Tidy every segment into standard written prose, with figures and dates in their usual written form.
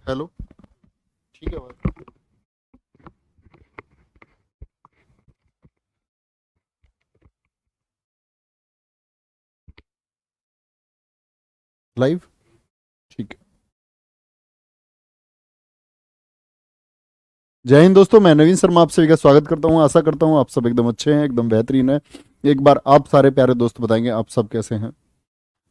Hello. ठीक है बात। लाइव। ठीक है। जय हिंद दोस्तों, मैं नवीन शर्मा आप सभी का स्वागत करता हूं। आशा करता हूं आप सब एकदम अच्छे हैं, एकदम बेहतरीन है। एक बार आप सारे प्यारे दोस्त बताएंगे आप सब कैसे हैं।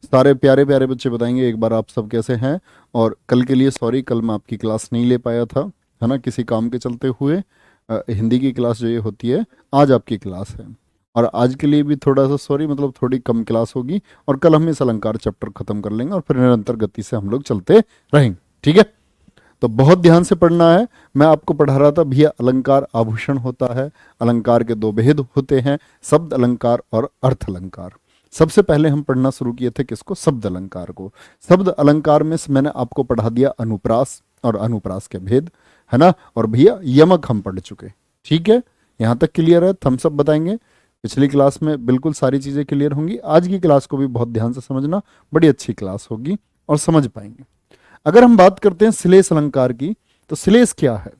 सारे प्यारे प्यारे बच्चे बताएंगे एक बार आप सब कैसे हैं। और कल के लिए सॉरी, कल मैं आपकी क्लास नहीं ले पाया था, है ना, किसी काम के चलते हुए। हिंदी की क्लास जो ये होती है, आज आपकी क्लास है। और आज के लिए भी थोड़ा सा सॉरी, मतलब थोड़ी कम क्लास होगी। और कल हम इस अलंकार चैप्टर खत्म कर लेंगे और फिर निरंतर गति से हम लोग चलते रहेंगे। ठीक है, तो बहुत ध्यान से पढ़ना है। मैं आपको पढ़ा रहा था भैया, अलंकार आभूषण होता है। अलंकार के दो भेद होते हैं, शब्द अलंकार और अर्थ अलंकार। सबसे पहले हम पढ़ना शुरू किए थे किसको? शब्द अलंकार को। शब्द अलंकार में से मैंने आपको पढ़ा दिया अनुप्रास और अनुप्रास के भेद, है ना। और भैया यमक हम पढ़ चुके। ठीक है, यहां तक क्लियर है? थम्स अप बताएंगे। पिछली क्लास में बिल्कुल सारी चीजें क्लियर होंगी। आज की क्लास को भी बहुत ध्यान से समझना, बड़ी अच्छी क्लास होगी और समझ पाएंगे। अगर हम बात करते हैं श्लेष अलंकार की, तो श्लेष क्या है?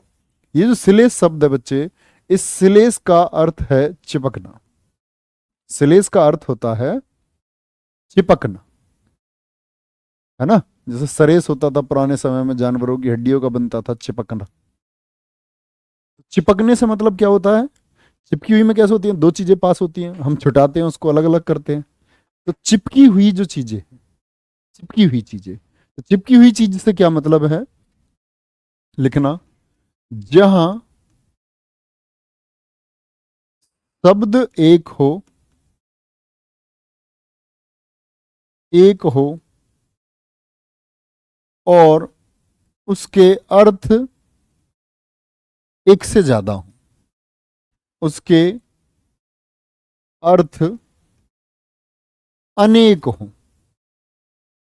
ये जो श्लेष शब्द है बच्चे, इस श्लेष का अर्थ है चिपकना। श्लेष का अर्थ होता है चिपकना, है ना। जैसे सरेस होता था पुराने समय में, जानवरों की हड्डियों का बनता था, चिपकना। चिपकने से मतलब क्या होता है? चिपकी हुई में कैसे होती है? दो चीजें पास होती हैं, हम छुटाते हैं, उसको अलग अलग करते हैं। तो चिपकी हुई जो चीजें हैं, चिपकी हुई चीजें, तो चिपकी हुई चीज से क्या मतलब है? लिखना, जहां शब्द एक हो और उसके अर्थ एक से ज्यादा हो। उसके अर्थ अनेक हो।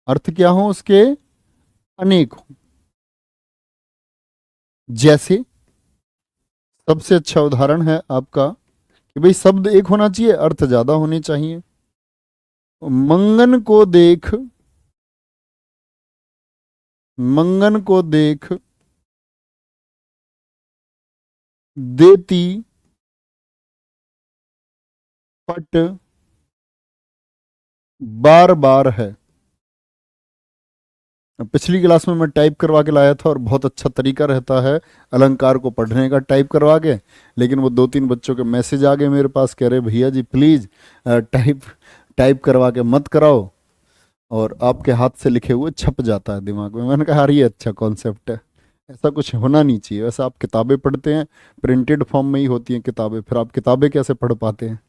अर्थ क्या हो उसके? अनेक हो। जैसे सबसे अच्छा उदाहरण है आपका कि भाई शब्द एक होना चाहिए, अर्थ ज्यादा होने चाहिए। मंगन को देख, मंगन को देख देती पट बार बार है। पिछली क्लास में मैं टाइप करवा के लाया था और बहुत अच्छा तरीका रहता है अलंकार को पढ़ने का, टाइप करवा के। लेकिन वो दो तीन बच्चों के मैसेज आ गए मेरे पास, कह रहे भैया जी प्लीज टाइप टाइप करवा के मत कराओ, और आपके हाथ से लिखे हुए छप जाता है दिमाग में। मैंने कहा यार ये अच्छा कॉन्सेप्ट है, ऐसा कुछ होना नहीं चाहिए। वैसे आप किताबें पढ़ते हैं, प्रिंटेड फॉर्म में ही होती हैं किताबें, फिर आप किताबें कैसे पढ़ पाते हैं?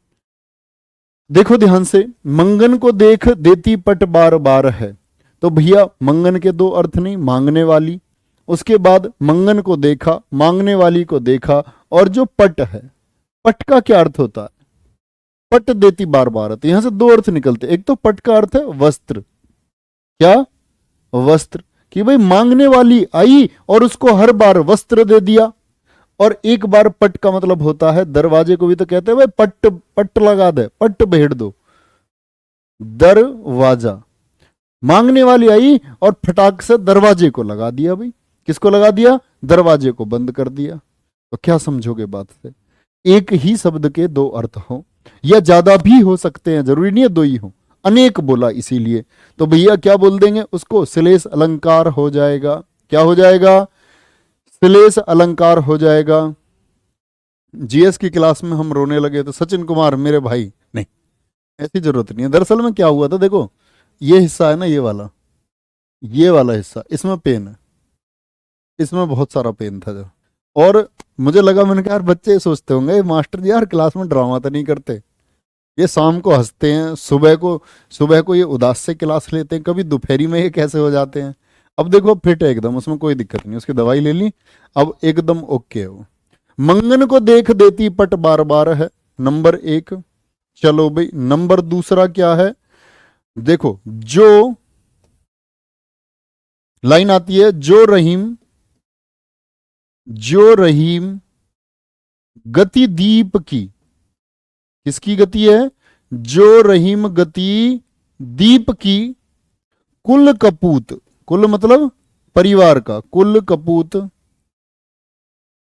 देखो ध्यान से, मंगन को देख देती पट बार बार है। तो भैया मंगन के दो अर्थ नहीं, मांगने वाली। उसके बाद मंगन को देखा, मांगने वाली को देखा। और जो पट है, पट का क्या अर्थ होता है? पट देती बार बार है, तो यहां से दो अर्थ निकलते। एक तो पट का अर्थ है वस्त्र। क्या? वस्त्र। कि भाई मांगने वाली आई और उसको हर बार वस्त्र दे दिया। और एक बार पट का मतलब होता है दरवाजे को भी तो कहते हैं भाई पट पट लगा दे, पट भेड़ दो, दरवाजा। मांगने वाली आई और फटाक से दरवाजे को लगा दिया। भाई किसको लगा दिया? दरवाजे को बंद कर दिया। तो क्या समझोगे बात से? एक ही शब्द के दो अर्थ हो या ज्यादा भी हो सकते हैं, जरूरी नहीं है दो ही हो। अनेक बोला इसीलिए, तो भैया क्या बोल देंगे उसको? श्लेष अलंकार हो जाएगा। क्या हो जाएगा? श्लेष अलंकार हो जाएगा। जीएस की क्लास में हम रोने लगे तो सचिन कुमार मेरे भाई, नहीं, ऐसी जरूरत नहीं है। दरअसल में क्या हुआ था, देखो ये हिस्सा है ना, ये वाला हिस्सा, इसमें पेन है, इसमें बहुत सारा पेन था जो। और मुझे लगा, मैंने कहा यार बच्चे सोचते होंगे मास्टर जी यार क्लास में ड्रामा तो नहीं करते, ये शाम को हंसते हैं, सुबह को ये उदास से क्लास लेते हैं, कभी दोपहरी में ये कैसे हो जाते हैं। अब देखो फिट है एकदम, उसमें कोई दिक्कत नहीं, उसकी दवाई ले ली, अब एकदम ओके है वो। मंगन को देख देती पट बार बार है, नंबर एक। चलो भाई नंबर दूसरा क्या है? देखो जो लाइन आती है, जो रहीम गति दीप की। किसकी गति है? जो रहीम गति दीप की। कुल कपूत, कुल मतलब परिवार का कुल कपूत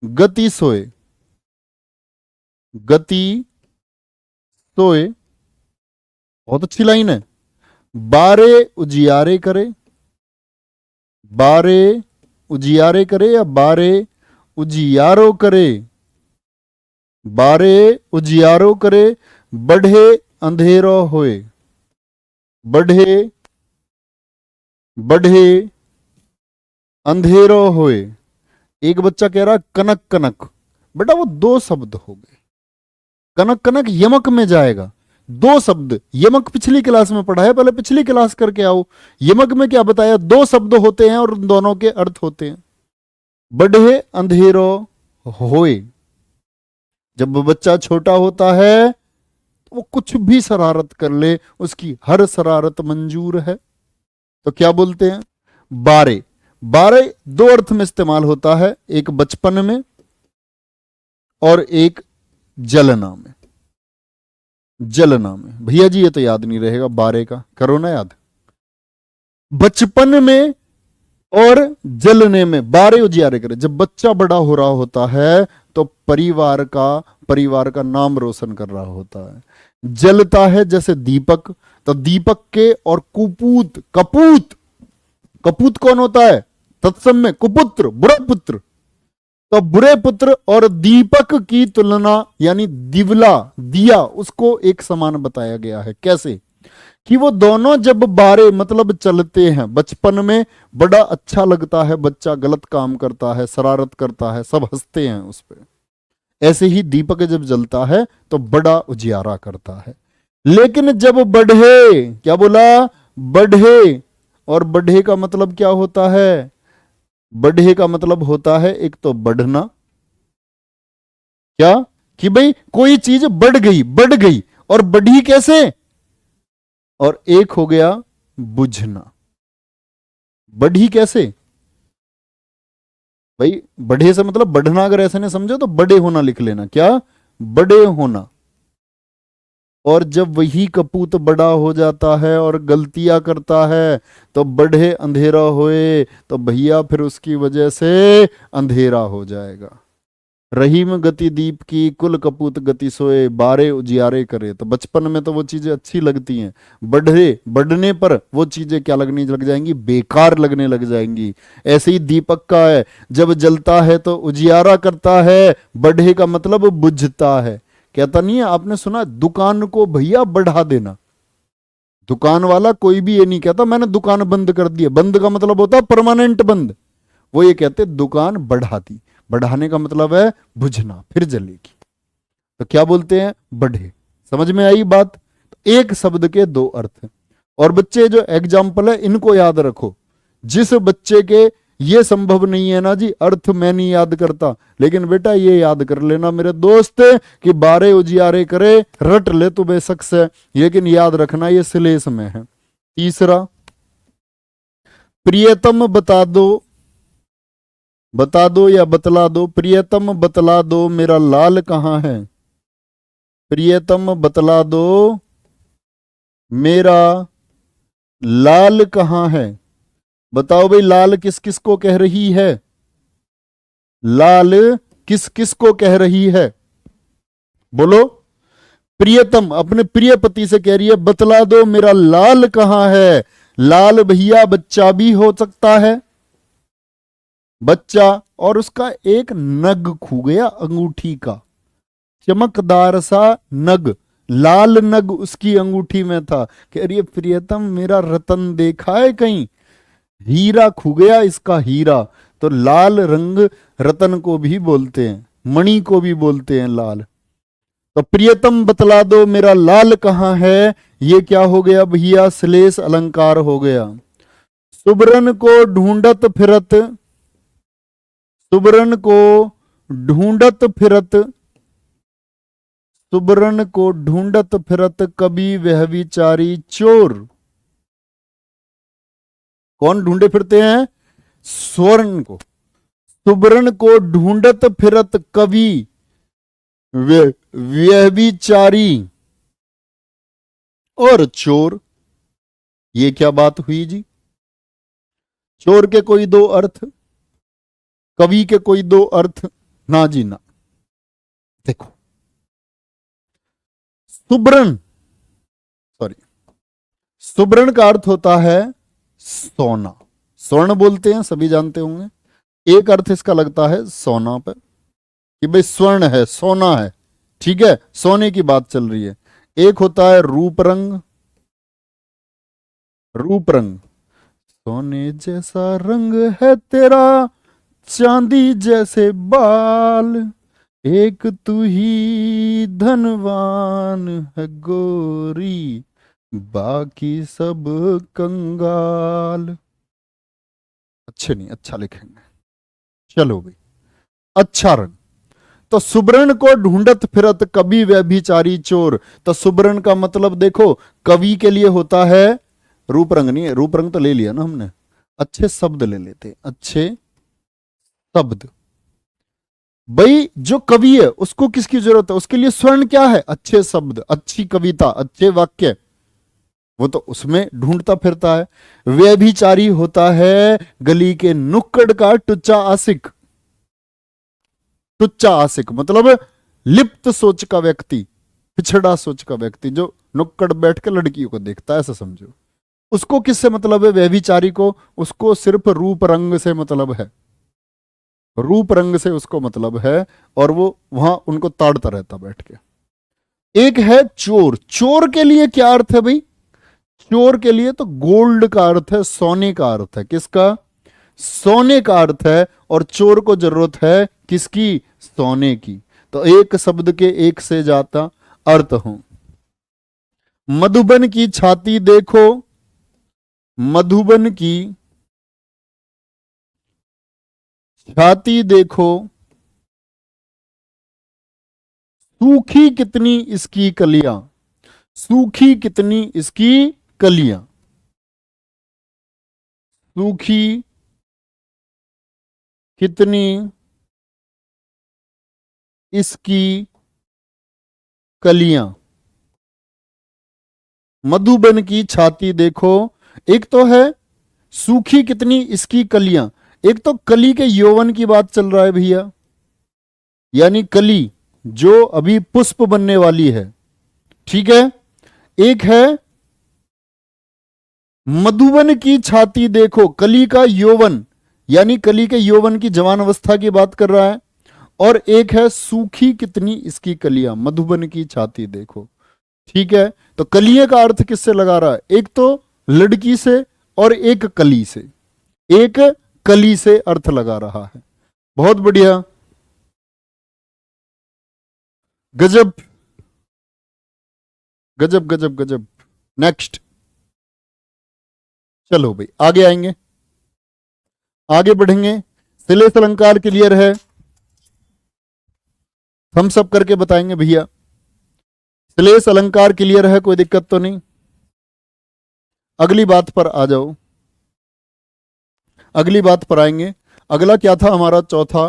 गति सोए, गति सोए, बहुत अच्छी लाइन है। बारे उजियारे करे, बारे उजियारे करे या बारे उजियारो करे, बारे उजियारो करे, बढ़े अंधेरो होए, बढ़े बढ़े अंधेरो होए। एक बच्चा कह रहा कनक कनक, बेटा वो दो शब्द हो गए। कनक कनक यमक में जाएगा, दो शब्द। यमक पिछली क्लास में पढ़ा है, पहले पिछली क्लास करके आओ। यमक में क्या बताया, दो शब्द होते हैं और दोनों के अर्थ होते हैं। बढ़े अंधेरो होए, जब बच्चा छोटा होता है वो कुछ भी शरारत कर ले, उसकी हर शरारत मंजूर है। तो क्या बोलते हैं, बारे। बारे दो अर्थ में इस्तेमाल होता है, एक बचपन में और एक जलना में। जलना में, भैया जी ये तो याद नहीं रहेगा, बारे का करो ना याद। बचपन में और जलने में, बारे उजियारे करे। जब बच्चा बड़ा हो रहा होता है तो परिवार का नाम रोशन कर रहा होता है। जलता है जैसे दीपक, तो दीपक के और कुपूत, कपूत, कपूत कौन होता है, तत्सम में कुपुत्र, बुरा पुत्र। तो बुरे पुत्र और दीपक की तुलना, यानी दिवला, दिया, उसको एक समान बताया गया है। कैसे कि वो दोनों जब बारे मतलब चलते हैं, बचपन में बड़ा अच्छा लगता है, बच्चा गलत काम करता है, शरारत करता है, सब हंसते हैं उस पर। ऐसे ही दीपक जब जलता है तो बड़ा उजियारा करता है। लेकिन जब बढ़े, क्या बोला, बढ़े, और बढ़े का मतलब क्या होता है, बढ़े का मतलब होता है एक तो बढ़ना, क्या कि भाई कोई चीज बढ़ गई, बढ़ गई, और बढ़ी कैसे, और एक हो गया बुझना। बढ़ी कैसे भाई, बढ़े से मतलब बढ़ना, अगर ऐसे नहीं समझो तो बड़े होना लिख लेना, क्या, बड़े होना। और जब वही कपूत बड़ा हो जाता है और गलतियां करता है तो बढ़े अंधेरा होए, तो भैया फिर उसकी वजह से अंधेरा हो जाएगा। रहीम गति दीप की, कुल कपूत गति सोए, बारे उजियारे करे। तो बचपन में तो वो चीजें अच्छी लगती हैं, बढ़ने पर वो चीजें क्या लगने लग जाएंगी, बेकार लगने लग जाएंगी। ऐसे ही दीपक का है, जब जलता है तो उजियारा करता है, बढ़े का मतलब बुझता है। कहता नहीं है, आपने सुना दुकान को भैया बढ़ा देना। दुकान वाला कोई भी ये नहीं कहता मैंने दुकान बंद कर दी है, बंद का मतलब होता है परमानेंट बंद। वो ये कहते दुकान बढ़ा दी, बढ़ाने का मतलब है बुझना, फिर जलेगी। तो क्या बोलते हैं, बढ़े। समझ में आई बात। एक शब्द के दो अर्थ। और बच्चे जो एग्जाम्पल है इनको याद रखो। जिस बच्चे के ये संभव नहीं है ना जी, अर्थ मैं नहीं याद करता, लेकिन बेटा ये याद कर लेना मेरे दोस्त कि बारे उजियारे करे, रट ले तो बेशक से, लेकिन याद रखना ये श्लेष में है। तीसरा, प्रियतम बता दो, बता दो या बतला दो, प्रियतम बतला दो मेरा लाल कहां है, प्रियतम बतला दो मेरा लाल कहां है। बताओ भाई, लाल किस किस को कह रही है, लाल किस किस को कह रही है, बोलो। प्रियतम अपने प्रिय पति से कह रही है बतला दो मेरा लाल कहां है। लाल भैया बच्चा भी हो सकता है, बच्चा, और उसका एक नग खो गया अंगूठी का, चमकदार सा नग, लाल नग उसकी अंगूठी में था। कह रही है प्रियतम मेरा रतन देखा है कहीं, हीरा खो गया इसका हीरा। तो लाल रंग रतन को भी बोलते हैं, मणि को भी बोलते हैं लाल। तो प्रियतम बतला दो मेरा लाल कहां है, ये क्या हो गया भैया, श्लेष अलंकार हो गया। सुबरन को ढूंढत फिरत, सुबरन को ढूंढत फिरत, सुबरन को ढूंढत फिरत कभी वह विचारी चोर। कौन ढूंढे फिरते हैं, स्वर्ण को। सुबरन को ढूंढत फिरत कवि व्यभिचारी और चोर। ये क्या बात हुई जी, चोर के कोई दो अर्थ, कवि के कोई दो अर्थ, ना जी ना। देखो, सुब्रण, सॉरी, सुब्रण का अर्थ होता है सोना। स्वर्ण बोलते हैं, सभी जानते होंगे। एक अर्थ इसका लगता है सोना पर, कि भाई स्वर्ण है, सोना है, ठीक है, सोने की बात चल रही है। एक होता है रूप रंग, रूप रंग, सोने जैसा रंग है तेरा, चांदी जैसे बाल, एक तू ही धनवान है गोरी, बाकी सब कंगाल। अच्छे नहीं, अच्छा लिखेंगे। चलो भाई, अच्छा रंग। तो सुब्रण को ढूंढत फिरत कवि व्यभिचारी चोर। तो सुब्रण का मतलब देखो, कवि के लिए होता है रूप रंग, नहीं है, रूप रंग तो ले लिया ना हमने, अच्छे शब्द ले लेते, अच्छे शब्द। भाई जो कवि है उसको किसकी जरूरत है, उसके लिए स्वर्ण क्या है, अच्छे शब्द, अच्छी कविता, अच्छे वाक्य, वो तो उसमें ढूंढता फिरता है। व्यभिचारी होता है गली के नुक्कड़ का टुच्चा आशिक। टुच्चा आशिक मतलब लिप्त सोच का व्यक्ति, पिछड़ा सोच का व्यक्ति, जो नुक्कड़ बैठ के लड़कियों को देखता है, ऐसा समझो। उसको किससे मतलब है, व्यभिचारी को? उसको सिर्फ रूप रंग से मतलब है, रूप रंग से उसको मतलब है, और वो वहां उनको ताड़ता रहता बैठ के। एक है चोर। चोर के लिए क्या अर्थ है भाई? चोर के लिए तो गोल्ड का अर्थ है, सोने का अर्थ है। किसका? सोने का अर्थ है। और चोर को जरूरत है किसकी? सोने की। तो एक शब्द के एक से ज्यादा अर्थ हो। मधुबन की छाती देखो, मधुबन की छाती देखो, सूखी कितनी इसकी कलियां, सूखी कितनी इसकी कलियां, सूखी कितनी इसकी कलियां। मधुबन की छाती देखो, एक तो है सूखी कितनी इसकी कलियां, एक तो कली के यौवन की बात चल रहा है भैया, यानी कली जो अभी पुष्प बनने वाली है, ठीक है। एक है मधुबन की छाती देखो, कली का यौवन, यानी कली के यौवन की जवान अवस्था की बात कर रहा है। और एक है सूखी कितनी इसकी कलियां, मधुबन की छाती देखो, ठीक है। तो कलिये का अर्थ किससे लगा रहा है? एक तो लड़की से और एक कली से, एक कली से अर्थ लगा रहा है। बहुत बढ़िया, गजब गजब गजब गजब। नेक्स्ट, चलो भाई आगे आएंगे, आगे बढ़ेंगे। श्लेष अलंकार क्लियर है, हम सब करके बताएंगे भैया। श्लेष अलंकार क्लियर है, कोई दिक्कत तो नहीं। अगली बात पर आ जाओ, अगली बात पर आएंगे। अगला क्या था हमारा? चौथा,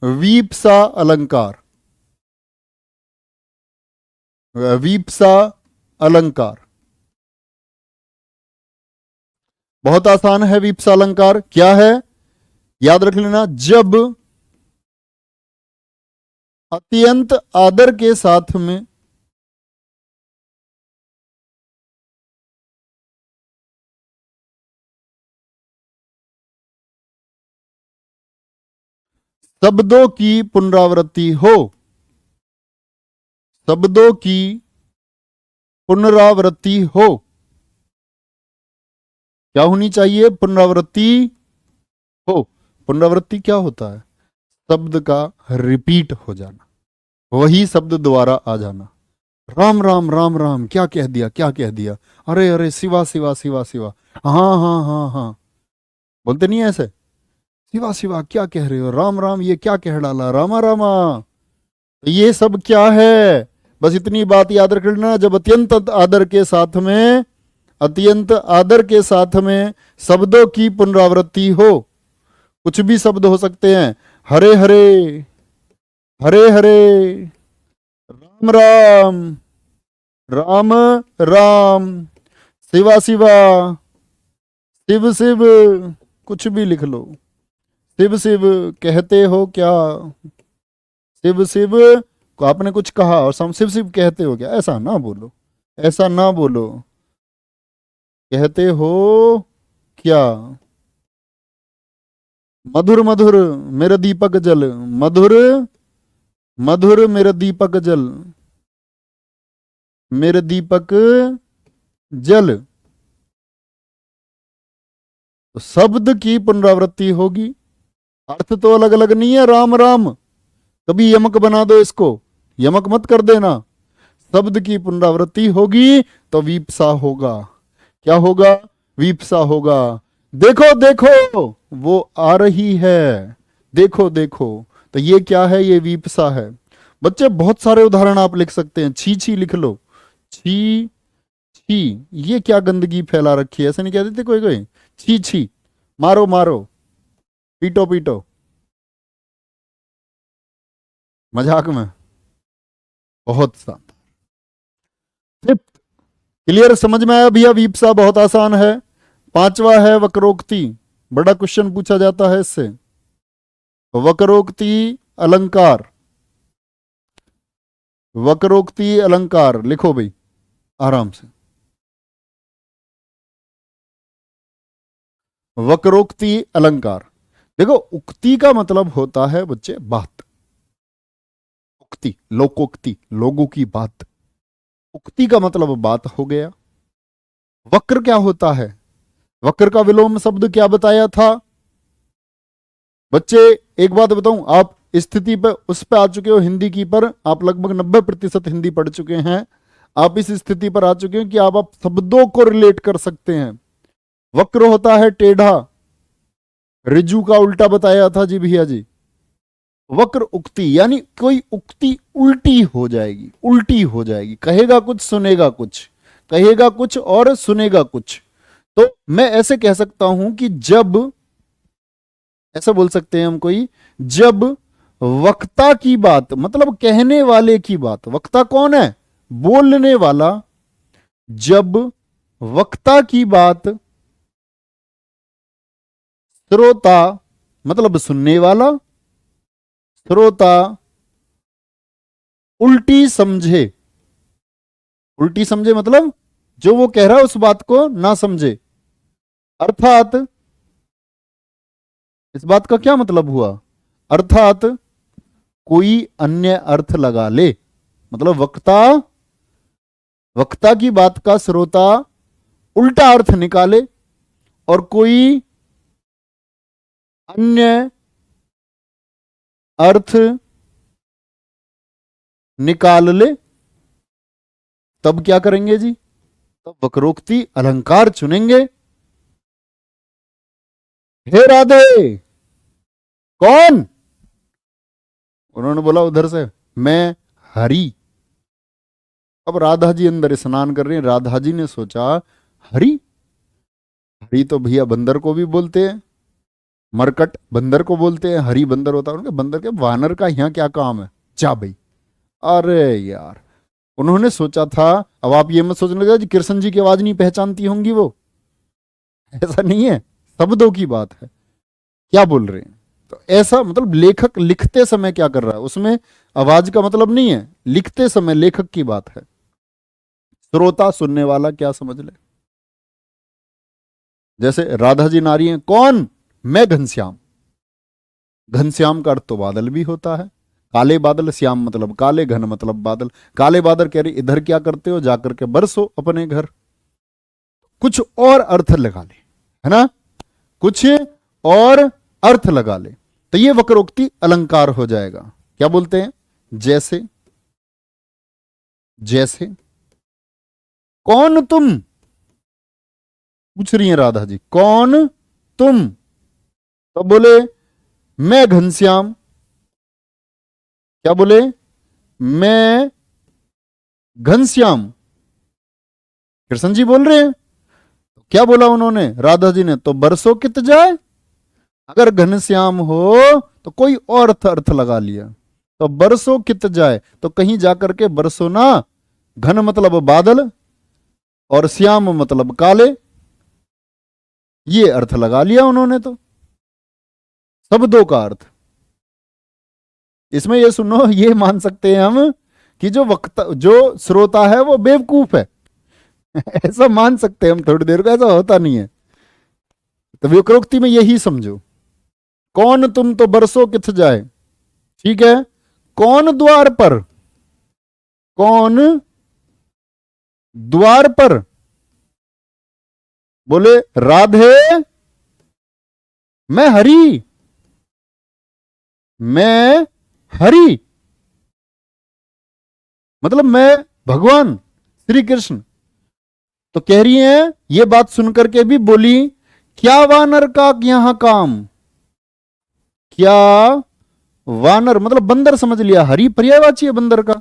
वीपसा अलंकार। वीपसा अलंकार बहुत आसान है। वीपसा अलंकार क्या है? याद रख लेना, जब अत्यंत आदर के साथ में शब्दों की पुनरावृत्ति हो, शब्दों की पुनरावृत्ति हो, क्या होनी चाहिए? पुनरावृत्ति हो। पुनरावृत्ति क्या होता है? शब्द का रिपीट हो जाना, वही शब्द दोबारा आ जाना। राम राम राम राम, क्या कह दिया, क्या कह दिया, अरे अरे शिवा शिवा शिवा शिवा, हाँ हाँ हाँ हाँ, बोलते नहीं है ऐसे? शिवा शिवा क्या कह रहे हो, राम राम ये क्या कह डाला, रामा रामा। तो ये सब क्या है? बस इतनी बात याद रख लेना, जब अत्यंत आदर के साथ में, अत्यंत आदर के साथ में शब्दों की पुनरावृत्ति हो, कुछ भी शब्द हो सकते हैं, हरे हरे, हरे हरे, राम राम, राम राम, शिवा शिवा, शिव शिव, कुछ भी लिख लो। शिव शिव कहते हो क्या? शिव शिव को आपने कुछ कहा और सम शिव शिव कहते हो क्या? ऐसा ना बोलो, ऐसा ना बोलो। कहते हो क्या? मधुर मधुर मेरा दीपक जल, मधुर मधुर मेरा दीपक जल, मेरे दीपक जल। तो शब्द की पुनरावृत्ति होगी, अर्थ तो अलग अलग नहीं है। राम राम कभी यमक बना दो इसको, यमक मत कर देना। शब्द की पुनरावृत्ति होगी तो वीपसा होगा। क्या होगा? वीपसा होगा। देखो देखो वो आ रही है, देखो देखो। तो ये क्या है? ये वीपसा है। बच्चे बहुत सारे उदाहरण आप लिख सकते हैं। छी छी लिख लो, छी छी। ये क्या गंदगी फैला रखी है, ऐसे नहीं कह देते कोई कोई? छी छी, मारो मारो, पीटो पीटो, मजाक में। बहुत शानदार। फिफ्थ, क्लियर, समझ में आया भैया? वीपसा बहुत आसान है। पांचवा है वक्रोक्ति। बड़ा क्वेश्चन पूछा जाता है इससे। वक्रोक्ति अलंकार, वक्रोक्ति अलंकार लिखो भाई आराम से। वक्रोक्ति अलंकार देखो, उक्ति का मतलब होता है बच्चे बात। उक्ति, लोकोक्ति, लोगों की बात। उक्ति का मतलब बात हो गया। वक्र क्या होता है? वक्र का विलोम शब्द क्या बताया था बच्चे? एक बात बताऊं, आप स्थिति पे उस पे आ चुके हो हिंदी की, पर आप लगभग 90% हिंदी पढ़ चुके हैं। आप इस स्थिति पर आ चुके हैं कि आप शब्दों को रिलेट कर सकते हैं। वक्र होता है टेढ़ा, रिजु का उल्टा बताया था जी भैया जी। वक्र उक्ति यानी कोई उक्ति उल्टी हो जाएगी, उल्टी हो जाएगी। कहेगा कुछ सुनेगा कुछ, कहेगा कुछ और सुनेगा कुछ। तो मैं ऐसे कह सकता हूं कि जब, ऐसा बोल सकते हैं हम कोई, जब वक्ता की बात मतलब कहने वाले की बात, वक्ता कौन है? बोलने वाला। जब वक्ता की बात श्रोता मतलब सुनने वाला, श्रोता उल्टी समझे, उल्टी समझे मतलब जो वो कह रहा है उस बात को ना समझे। अर्थात इस बात का क्या मतलब हुआ? अर्थात कोई अन्य अर्थ लगा ले, मतलब वक्ता, वक्ता की बात का श्रोता उल्टा अर्थ निकाले और कोई अन्य अर्थ निकाल ले, तब क्या करेंगे जी? तब वक्रोक्ति अलंकार चुनेंगे। हे राधे, कौन? उन्होंने बोला उधर से, मैं हरि। अब राधा जी अंदर स्नान कर रही हैं। राधा जी ने सोचा हरि, हरि तो भैया बंदर को भी बोलते हैं, मरकट बंदर को बोलते हैं, हरि बंदर होता है। उनके बंदर के वानर का यहाँ क्या काम है? जा भाई। अरे यार, उन्होंने सोचा था। अब आप ये मत सोचने लगा जी कृष्ण जी की आवाज नहीं पहचानती होंगी वो, ऐसा नहीं है, शब्दों की बात है, क्या बोल रहे हैं। तो ऐसा मतलब लेखक लिखते समय क्या कर रहा है, उसमें आवाज का मतलब नहीं है, लिखते समय लेखक की बात है। श्रोता सुनने वाला, क्या समझ ले। जैसे राधा जी नारी हैं, कौन? मैं घनश्याम। घनश्याम का अर्थ तो बादल भी होता है, काले बादल, श्याम मतलब काले, घन मतलब बादल। काले बादल कह रही इधर क्या करते हो, जाकर के बरसो अपने घर। कुछ और अर्थ लगा ले, है ना, कुछ और अर्थ लगा ले, तो ये वक्रोक्ति अलंकार हो जाएगा। क्या बोलते हैं? जैसे, जैसे कौन तुम, पूछ रही हैं राधा जी, कौन तुम? तो बोले मैं घनश्याम। क्या बोले? मैं घनश्याम। कृष्ण जी बोल रहे हैं। क्या बोला उन्होंने, राधा जी ने? तो बरसों कित जाए। अगर घनश्याम हो तो कोई और अर्थ लगा लिया, तो बरसों कित जाए, तो कहीं जाकर के बरसों ना। घन मतलब बादल और श्याम मतलब काले, ये अर्थ लगा लिया उन्होंने तो, शब्दों का अर्थ। इसमें ये सुनो, ये मान सकते हैं हम कि जो वक्ता, जो श्रोता है वो बेवकूफ है। ऐसा मान सकते हैं हम थोड़ी देर को, ऐसा होता नहीं है। तो विक्रोक्ति में यही समझो, कौन तुम तो बरसों किथ जाए, ठीक है, कौन द्वार पर, कौन द्वार पर, बोले राधे मैं हरि, मैं हरि, मतलब मैं भगवान श्री कृष्ण। तो कह रही हैं, ये बात सुनकर के भी बोली, क्या वानर का यहां काम, क्या वानर मतलब बंदर समझ लिया, हरि पर्यायवाची है बंदर का,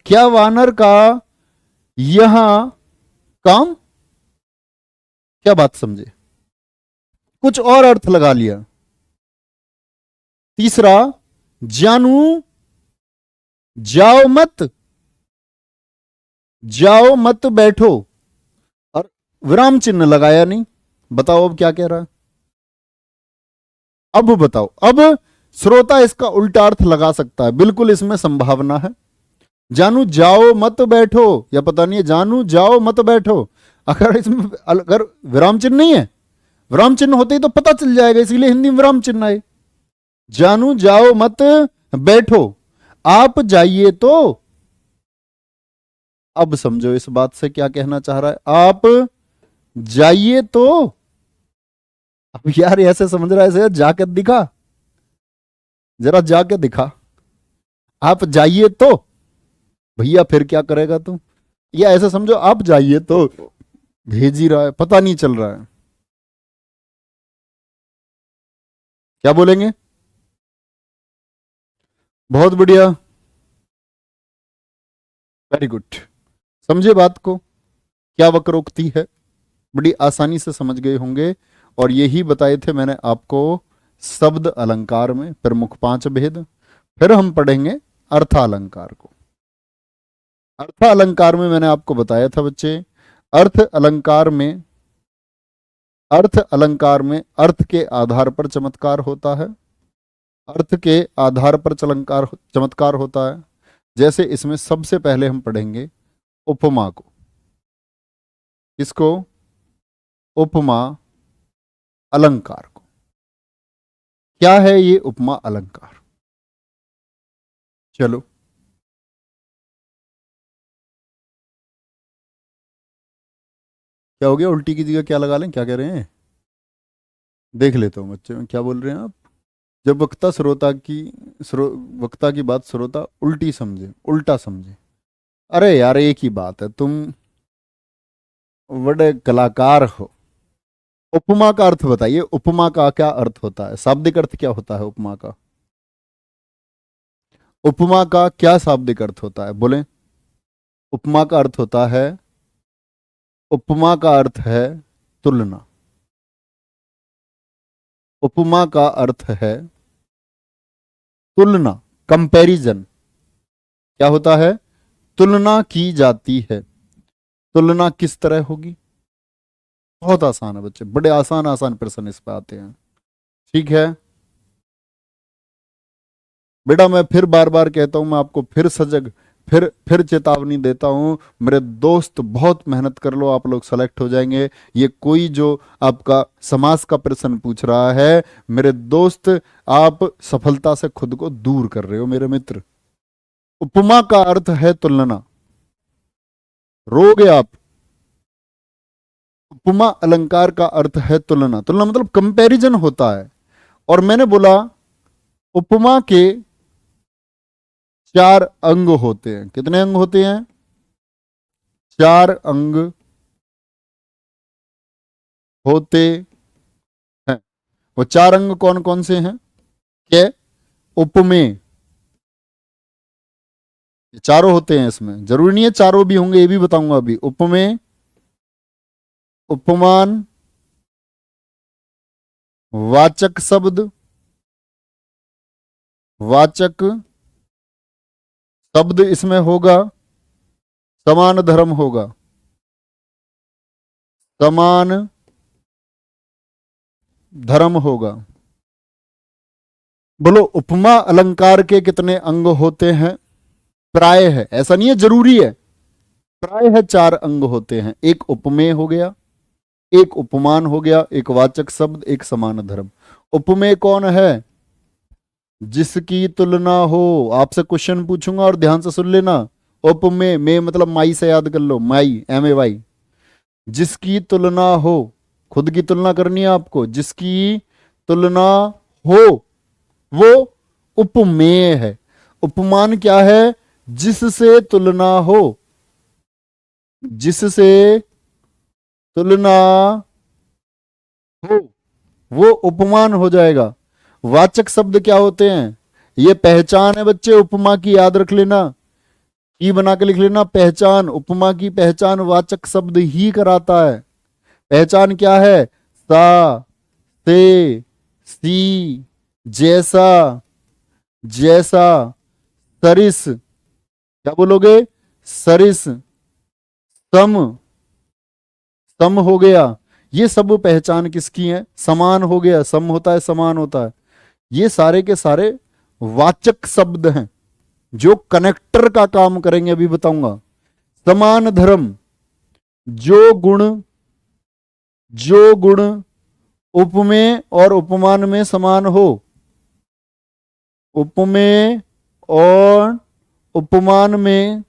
क्या वानर का यहां काम, क्या बात समझे, कुछ और अर्थ लगा लिया। तीसरा, जानू जाओ मत, जाओ मत बैठो, और विराम चिन्ह लगाया नहीं। बताओ अब क्या कह रहा है, अब बताओ। अब श्रोता इसका उल्टा अर्थ लगा सकता है, बिल्कुल इसमें संभावना है। जानू जाओ मत बैठो, या पता नहीं है जानू जाओ मत बैठो, अगर इसमें अगर विराम चिन्ह नहीं है, विराम चिन्ह होते ही तो पता चल जाएगा, इसीलिए हिंदी में विराम चिन्ह है। जानू जाओ मत बैठो, आप जाइए तो। अब समझो इस बात से क्या कहना चाह रहा है, आप जाइए तो। अब यार ऐसे समझ रहा है, ऐसे जाकर दिखा, जरा जाके दिखा, आप जाइए तो। भैया फिर क्या करेगा तू, या ऐसे समझो आप जाइए तो, भेज ही रहा है, पता नहीं चल रहा है, क्या बोलेंगे। बहुत बढ़िया, वेरी गुड। समझे बात को, क्या वक्रोक्ति है, बड़ी आसानी से समझ गए होंगे। और यही बताए थे मैंने आपको शब्द अलंकार में प्रमुख 5 भेद। फिर हम पढ़ेंगे अर्थालंकार को। अर्थ अलंकार में मैंने आपको बताया था बच्चे, अर्थ अलंकार में, अर्थ अलंकार में अर्थ के आधार पर चमत्कार होता है, अर्थ के आधार पर चमत्कार होता है। जैसे इसमें सबसे पहले हम पढ़ेंगे उपमा को। इसको उपमा अलंकार को। क्या है ये उपमा अलंकार, चलो क्या हो गया, उल्टी की जगह क्या लगा लें, क्या कह रहे हैं, देख लेता हूं बच्चे में क्या बोल रहे हैं आप। जब वक्ता श्रोता की वक्ता की बात श्रोता उल्टी समझे, उल्टा समझे, अरे यार एक ही बात है, तुम बड़े कलाकार हो। उपमा का अर्थ बताइए, उपमा का क्या अर्थ होता है, शाब्दिक अर्थ क्या होता है उपमा का, उपमा का क्या शाब्दिक अर्थ होता है, बोले। उपमा का अर्थ होता है, उपमा का अर्थ है तुलना, उपमा का अर्थ है तुलना, कंपैरिजन। क्या होता है, तुलना की जाती है। तुलना किस तरह होगी, बहुत आसान है बच्चे, बड़े आसान आसान प्रश्न इस पे आते हैं, ठीक है। बेटा मैं फिर बार बार कहता हूं, मैं आपको फिर सजग, फिर चेतावनी देता हूं, मेरे दोस्त बहुत मेहनत कर लो, आप लोग सेलेक्ट हो जाएंगे। ये कोई जो आपका समाज का प्रश्न पूछ रहा है, मेरे दोस्त आप सफलता से खुद को दूर कर रहे हो मेरे मित्र। उपमा का अर्थ है तुलना, रोगे आप। उपमा अलंकार का अर्थ है तुलना, तुलना मतलब कंपैरिजन होता है। और मैंने बोला उपमा के 4 अंग होते हैं, कितने अंग होते हैं, 4 अंग होते हैं। वो 4 अंग कौन कौन से हैं, के उपमेय, चारों होते हैं, इसमें जरूरी नहीं है चारों भी होंगे, ये भी बताऊंगा अभी। उपमेय, उपमान, वाचक शब्द, वाचक शब्द इसमें होगा, समान धर्म होगा, समान धर्म होगा। बोलो उपमा अलंकार के कितने अंग होते हैं? प्राय है, ऐसा नहीं है जरूरी है, प्राय है 4 अंग होते हैं। एक उपमेय हो गया, एक उपमान हो गया, एक वाचक शब्द, एक समान धर्म। उपमेय कौन है? जिसकी तुलना हो। आपसे क्वेश्चन पूछूंगा और ध्यान से सुन लेना। उपमेय, में मतलब माई से याद कर लो, माई, MAY। जिसकी तुलना हो, खुद की तुलना करनी है आपको, जिसकी तुलना हो वो उपमेय है। उपमान क्या है? जिससे तुलना हो, जिससे तुलना हो वो उपमान हो जाएगा। वाचक शब्द क्या होते हैं? ये पहचान है बच्चे उपमा की, याद रख लेना, की बना के लिख लेना। पहचान, उपमा की पहचान वाचक शब्द ही कराता है। पहचान क्या है? सा, से, सी, जैसा, जैसा, सरिस, क्या बोलोगे? सरिस, सम, सम हो गया। ये सब पहचान किसकी है? समान हो गया, सम होता है, समान होता है। ये सारे के सारे वाचक शब्द हैं जो कनेक्टर का काम करेंगे, अभी बताऊंगा। समान धर्म, जो गुण, जो गुण उपमेय और उपमान में समान हो, उपमेय और उपमान में,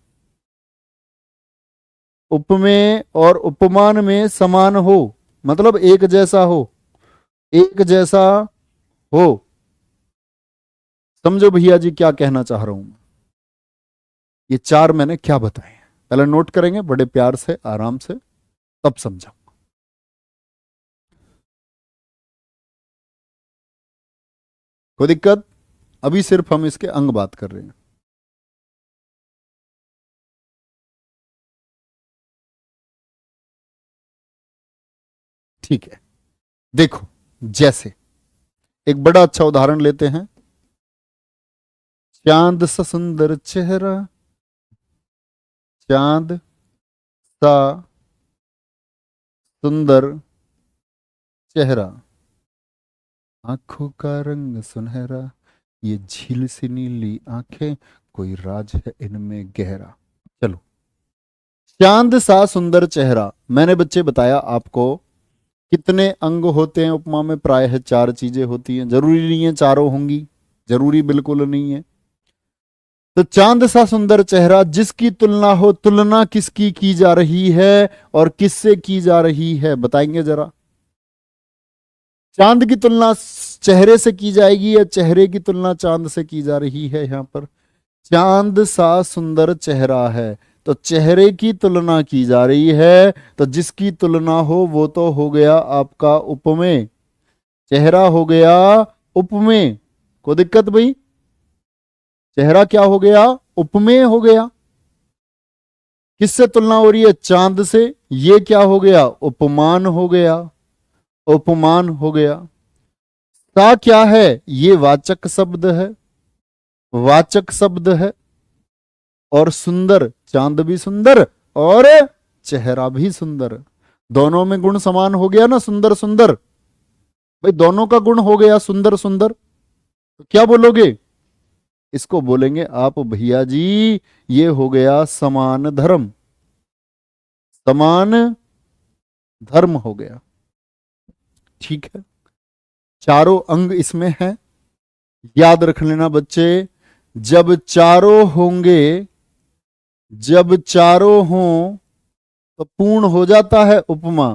उपमेय और उपमान में समान हो, मतलब एक जैसा हो, एक जैसा हो। समझो भैया जी क्या कहना चाह रहा हूं। ये 4 मैंने क्या बताए हैं, पहले नोट करेंगे बड़े प्यार से, आराम से, तब समझाऊंगा। कोई दिक्कत? अभी सिर्फ हम इसके अंग बात कर रहे हैं। ठीक है, देखो, जैसे एक बड़ा अच्छा उदाहरण लेते हैं। चांद सा सुंदर चेहरा, चांद सा सुंदर चेहरा, आंखों का रंग सुनहरा, ये झील सी नीली आंखें, कोई राज है इनमें गहरा। चलो, चांद सा सुंदर चेहरा, मैंने बच्चे बताया आपको कितने अंग होते हैं उपमा में? प्राय है 4 चीजें होती हैं। जरूरी नहीं है चारों होंगी, जरूरी बिल्कुल नहीं है। तो चांद सा सुंदर चेहरा, जिसकी तुलना हो, तुलना किसकी की जा रही है और किससे की जा रही है? बताएंगे जरा। चांद की तुलना चेहरे से की जाएगी या चेहरे की तुलना चांद से की जा रही है? यहां पर चांद सा सुंदर चेहरा है तो चेहरे की तुलना की जा रही है, तो जिसकी तुलना हो वो तो हो गया आपका उपमेय। चेहरा हो गया उपमेय। कोई दिक्कत भाई? चेहरा क्या हो गया? उपमेय हो गया। किससे तुलना हो रही है? चांद से। ये क्या हो गया? उपमान हो गया, उपमान हो गया। सा क्या है? ये वाचक शब्द है, वाचक शब्द है। और सुंदर, चांद भी सुंदर और चेहरा भी सुंदर, दोनों में गुण समान हो गया ना, सुंदर सुंदर। भाई दोनों का गुण हो गया सुंदर सुंदर, तो क्या बोलोगे? इसको बोलेंगे आप भैया जी, ये हो गया समान धर्म, समान धर्म हो गया। ठीक है, चारों अंग इसमें हैं, याद रख लेना बच्चे। जब चारों होंगे, जब चारों हों तो पूर्ण हो जाता है उपमा।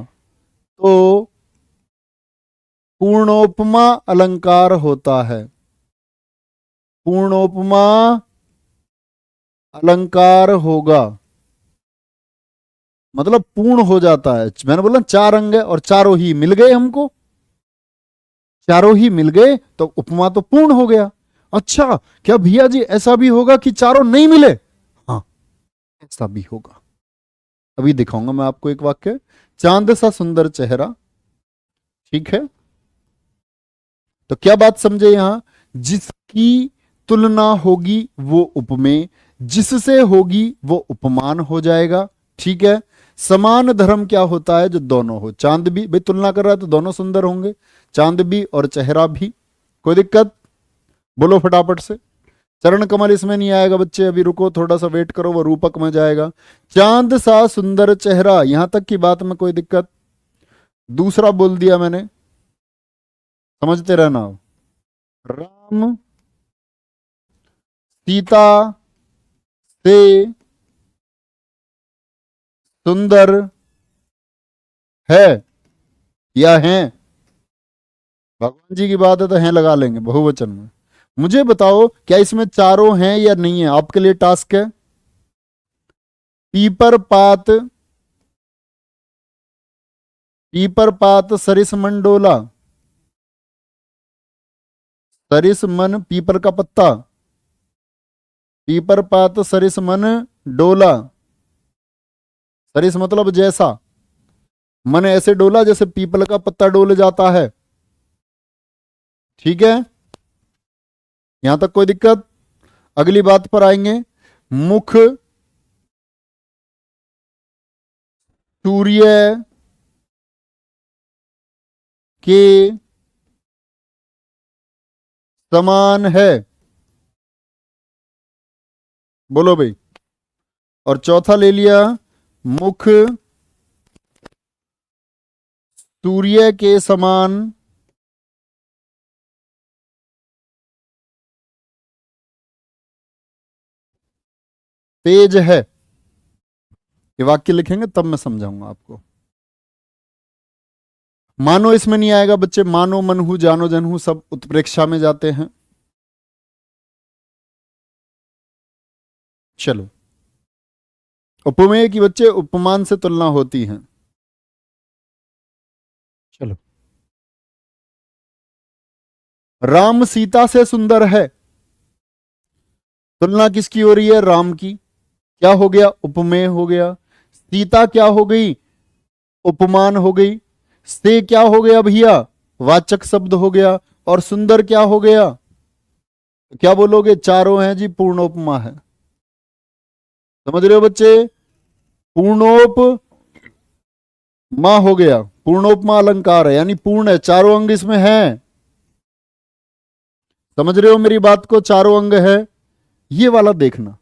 तो पूर्णोपमा अलंकार होता है, पूर्णोपमा अलंकार होगा, मतलब पूर्ण हो जाता है। मैंने बोला 4 अंग है और चारों ही मिल गए हमको, चारों ही मिल गए तो उपमा तो पूर्ण हो गया। अच्छा, क्या भैया जी ऐसा भी होगा कि चारों नहीं मिले? हाँ, ऐसा भी होगा। अभी दिखाऊंगा मैं आपको एक वाक्य। चांद सा सुंदर चेहरा, ठीक है, तो क्या बात समझे यहां? जिसकी तुलना होगी वो उपमेय, जिससे होगी वो उपमान हो जाएगा। ठीक है, समान धर्म क्या होता है? जो दोनों हो, चांद भी, भाई तुलना कर रहा है तो दोनों सुंदर होंगे, चांद भी और चेहरा भी। कोई दिक्कत? बोलो फटाफट से। चरण कमल इसमें नहीं आएगा बच्चे, अभी रुको, थोड़ा सा वेट करो, वो रूपक में जाएगा। चांद सा सुंदर चेहरा, यहां तक की बात में कोई दिक्कत? दूसरा बोल दिया मैंने, समझते रहना। राम सीता से सुंदर है या है? भगवान जी की बात है तो हैं लगा लेंगे बहुवचन में। मुझे बताओ क्या इसमें चारों हैं या नहीं है? आपके लिए टास्क है। पीपर पात, पीपर पात सरिस मन डोला, सरिस मन पीपर का पत्ता, पीपर पात सरिस मन डोला। सरिस मतलब जैसा, मन ऐसे डोला जैसे पीपल का पत्ता डोल जाता है। ठीक है, यहां तक कोई दिक्कत? अगली बात पर आएंगे। मुख सूर्य के समान है, बोलो भाई। और चौथा ले लिया, मुख सूर्य के समान तेज है। ये वाक्य लिखेंगे तब मैं समझाऊंगा आपको। मानो इसमें नहीं आएगा बच्चे, मानो मनहु जानो जनहु सब उत्प्रेक्षा में जाते हैं। चलो, उपमेय की बच्चे उपमान से तुलना होती है। चलो, राम सीता से सुंदर है, तुलना किसकी हो रही है? राम की। क्या हो गया? उपमेय हो गया। सीता क्या हो गई? उपमान हो गई। से क्या हो गया भैया? वाचक शब्द हो गया। और सुंदर क्या हो गया? क्या बोलोगे? चारों हैं जी, पूर्णोपमा है। समझ रहे हो बच्चे? पूर्णोप मां हो गया, पूर्णोपमा अलंकार है, यानी पूर्ण है, चारों अंग इसमें हैं। समझ रहे हो मेरी बात को? चारों अंग है। ये वाला देखना,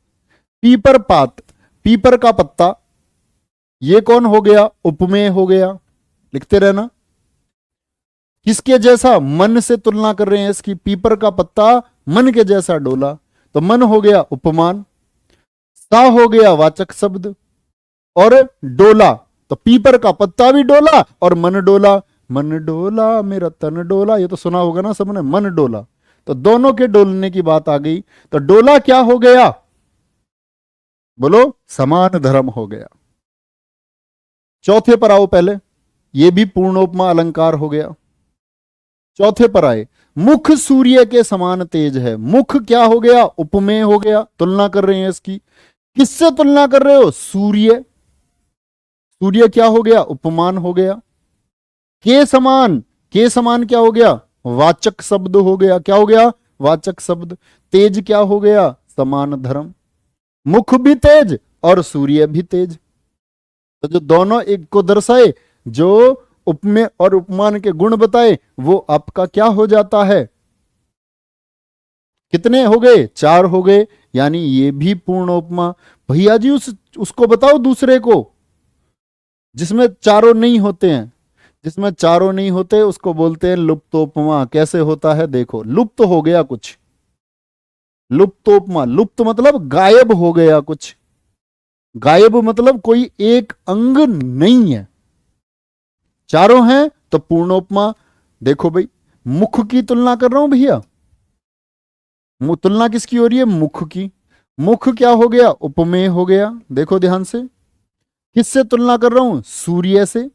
पीपर पात, पीपर का पत्ता, ये कौन हो गया? उपमेय हो गया। लिखते रहना। किसके जैसा? मन से तुलना कर रहे हैं इसकी। पीपर का पत्ता मन के जैसा डोला, तो मन हो गया उपमान। सा हो गया वाचक शब्द, और डोला, तो पीपर का पत्ता भी डोला और मन डोला। मन डोला मेरा तन डोला, ये तो सुना होगा ना सबने, मन डोला। तो दोनों के डोलने की बात आ गई। तो डोला क्या हो गया? बोलो, समान धर्म हो गया। चौथे पर आओ पहले, ये भी पूर्णोपमा अलंकार हो गया। चौथे पर आए, मुख सूर्य के समान तेज है। मुख क्या हो गया? उपमेय हो गया, तुलना कर रहे हैं इसकी। किससे तुलना कर रहे हो? सूर्य। सूर्य क्या हो गया? उपमान हो गया। के समान, के समान क्या हो गया? वाचक शब्द हो गया। क्या हो गया? वाचक शब्द। तेज क्या हो गया? समान धर्म। मुख भी तेज और सूर्य भी तेज, तो जो दोनों एक को दर्शाए, जो उपमेय और उपमान के गुण बताए, वो आपका क्या हो जाता है? कितने हो गए? 4 हो गए, यानी ये भी पूर्ण उपमा। भैया जी उसको बताओ दूसरे को जिसमें चारों नहीं होते हैं। जिसमें चारों नहीं होते उसको बोलते हैं लुप्तोपमा। कैसे होता है देखो, लुप्त हो गया कुछ, लुप्तोपमा। लुप्त मतलब गायब हो गया कुछ, गायब मतलब कोई एक अंग नहीं है। चारों हैं तो पूर्णोपमा। देखो भाई, मुख की तुलना कर रहा हूं भैया, तुलना किसकी हो रही है? मुख की। मुख क्या हो गया? उपमेय हो गया। देखो ध्यान से, किससे तुलना कर रहा हूं? सूर्य से।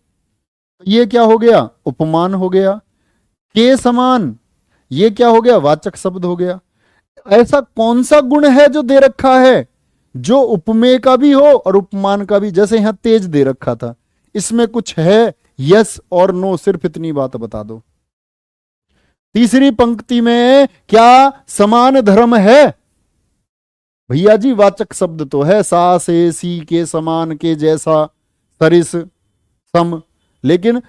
ये क्या हो गया? उपमान हो गया। के समान, ये क्या हो गया? वाचक शब्द हो गया। ऐसा कौन सा गुण है जो दे रखा है जो उपमेय का भी हो और उपमान का भी? जैसे यहां तेज दे रखा था, इसमें कुछ है? यस और नो, सिर्फ इतनी बात बता दो। तीसरी पंक्ति में क्या समान धर्म है? भैया जी वाचक शब्द तो है, सा से सी के समान के जैसा सरिस, सम। लेकिन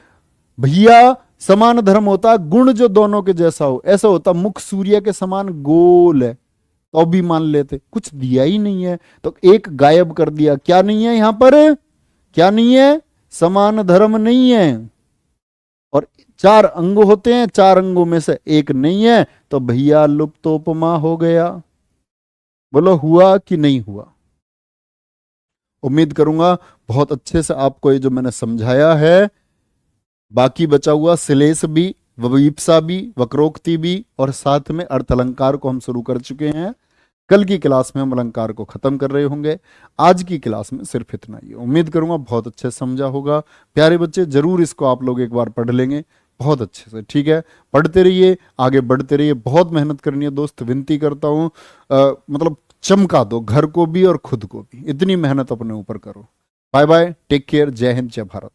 भैया समान धर्म होता गुण जो दोनों के जैसा हो, ऐसा होता मुख सूर्य के समान गोल है तो भी मान लेते, कुछ दिया ही नहीं है तो एक गायब कर दिया। क्या नहीं है यहां पर, क्या नहीं है, समान धर्म नहीं है। और चार अंग होते हैं, चार अंगों में से एक नहीं है तो भैया लुप्तोपमा हो गया। बोलो हुआ कि नहीं हुआ। उम्मीद करूंगा बहुत अच्छे से आपको ये जो मैंने समझाया है, बाकी बचा हुआ श्लेष भी, विप्सा भी, वक्रोक्ति भी और साथ में अर्थ अलंकार को हम शुरू कर चुके हैं। कल की क्लास में हम अलंकार को खत्म कर रहे होंगे, आज की क्लास में सिर्फ इतना ही। उम्मीद करूंगा बहुत अच्छे से समझा होगा। प्यारे बच्चे जरूर इसको आप लोग एक बार पढ़ लेंगे बहुत अच्छे से, ठीक है। पढ़ते रहिए, आगे बढ़ते रहिए, बहुत मेहनत करनी है दोस्त, विनती करता हूं मतलब चमका दो घर को भी और खुद को भी, इतनी मेहनत अपने ऊपर करो। बाय बाय, टेक केयर, जय हिंद, जय भारत।